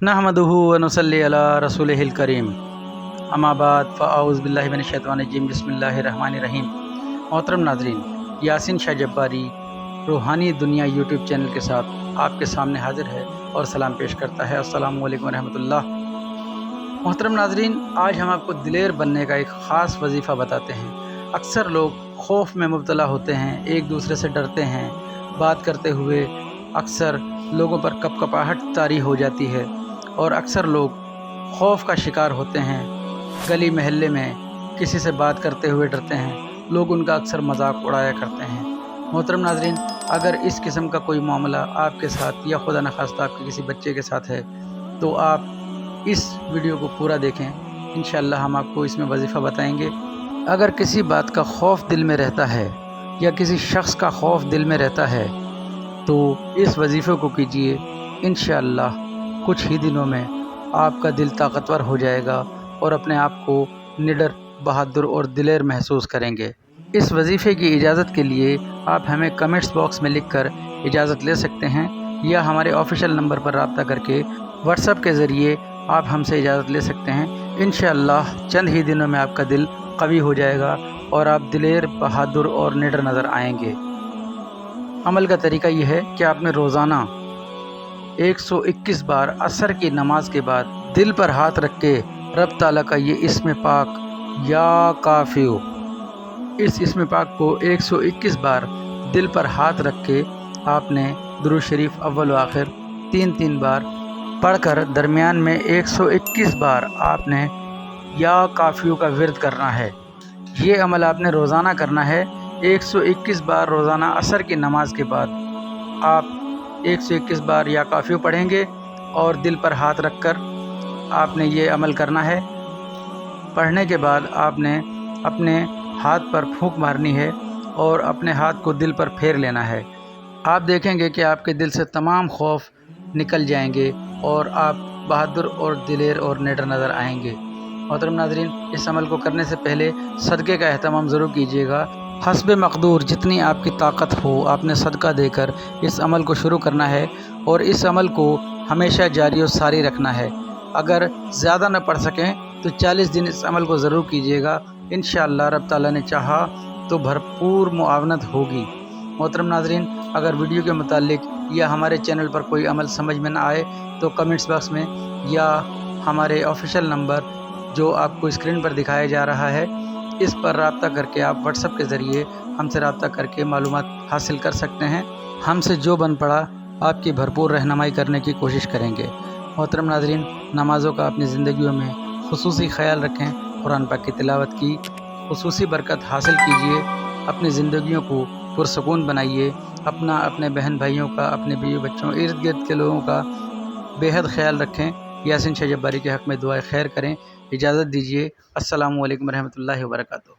नहमदुहु व नुसल्ली अला रसूलिहिल करीम। अम्मा बाद फ़अऊज़ु बिल्लाहि मिनश शैतानिर रजीम। बिस्मिल्लाहिर रहमानिर रहीम। मोहतरम नाज़रीन, यासीन शाह जब्बारी रूहानी दुनिया यूट्यूब चैनल के साथ आपके सामने हाजिर है और सलाम पेश करता है। अस्सलामु अलैकुम रहमतुल्लाह। मोहतरम नाज़रीन, आज हम आपको दिलेर बनने का एक ख़ास वजीफ़ा बताते हैं। अक्सर लोग खौफ में मुब्तला होते हैं, एक दूसरे से डरते हैं, बात करते हुए अक्सर लोगों पर कपकपाहट तारी हो जाती है और अक्सर लोग खौफ का शिकार होते हैं। गली महल्ले में किसी से बात करते हुए डरते हैं, लोग उनका अक्सर मजाक उड़ाया करते हैं। मोहतरम नाज़रीन, अगर इस किस्म का कोई मामला आपके साथ या खुदा न खास्ता आपके किसी बच्चे के साथ है तो आप इस वीडियो को पूरा देखें। इंशाअल्लाह हम आपको इसमें वजीफ़ा बताएंगे। अगर किसी बात का खौफ दिल में रहता है या किसी शख्स का खौफ दिल में रहता है तो इस वजीफ़े को कीजिए। इंशाअल्लाह कुछ ही दिनों में आपका दिल ताकतवर हो जाएगा और अपने आप को निडर, बहादुर और दिलेर महसूस करेंगे। इस वजीफ़े की इजाज़त के लिए आप हमें कमेंट्स बॉक्स में लिखकर इजाज़त ले सकते हैं या हमारे ऑफिशियल नंबर पर रब्ता करके व्हाट्सएप के ज़रिए आप हमसे इजाज़त ले सकते हैं। इंशाअल्लाह चंद ही दिनों में आपका दिल कवी हो जाएगा और आप दिलेर, बहादुर और निडर नज़र आएंगे। अमल का तरीका यह है कि आपने रोज़ाना 121 बार असर की नमाज के बाद दिल पर हाथ रख के रब ताला का ये इस्म पाक या काफ़ियो, इस इस्म पाक को 121 बार दिल पर हाथ रख के आपने दुरूद शरीफ अव्वल व आखिर 3 बार पढ़कर दरमियान में 121 बार आपने या काफ़ियो का विर्द करना है। ये अमल आपने रोज़ाना करना है। 121 बार रोज़ाना असर की नमाज के बाद आप 121 बार या काफ़ियो पढ़ेंगे और दिल पर हाथ रखकर आपने ये अमल करना है। पढ़ने के बाद आपने अपने हाथ पर फूंक मारनी है और अपने हाथ को दिल पर फेर लेना है। आप देखेंगे कि आपके दिल से तमाम खौफ निकल जाएंगे और आप बहादुर और दिलेर और निडर नज़र आएंगे। मोहतरम नाज़रीन, इस अमल को करने से पहले सदक़े का एहतमाम ज़रूर कीजिएगा। हस्बे मक़दूर जितनी आपकी ताकत हो आपने सदका देकर इस अमल को शुरू करना है और इस अमल को हमेशा जारी और सारी रखना है। अगर ज़्यादा न पढ़ सकें तो 40 दिन इस अमल को ज़रूर कीजिएगा। इंशाअल्लाह रब ताला ने चाहा तो भरपूर मुआवनत होगी। मोहतरम नाज़रीन, अगर वीडियो के मुतालिक या हमारे चैनल पर कोई अमल समझ में न आए तो कमेंट्स बॉक्स में या हमारे ऑफिशियल नंबर जो आपको स्क्रीन पर दिखाया जा रहा है इस पर रब्ता करके आप व्हाट्सएप के ज़रिए हमसे रब्ता करके मालूमात हासिल कर सकते हैं। हमसे जो बन पड़ा आपकी भरपूर रहनुमाई करने की कोशिश करेंगे। मोहतरम नाज़रीन, नमाज़ों का अपनी ज़िंदगियों में खुसूसी ख्याल रखें। कुरान पाक की तिलावत की खुसूसी बरकत हासिल कीजिए। अपनी ज़िंदगियों को पुरसकून बनाइए। अपना, अपने बहन भाइयों का, अपने बीवी बच्चों, इर्द गिर्द के लोगों का बेहद ख्याल रखें। यासीन शाह जब्बारी के हक़ में दुआए खैर करें। इजाज़त दीजिए। अस्सलामु अलैकुम रहमतुल्लाहि व बरकातुहू।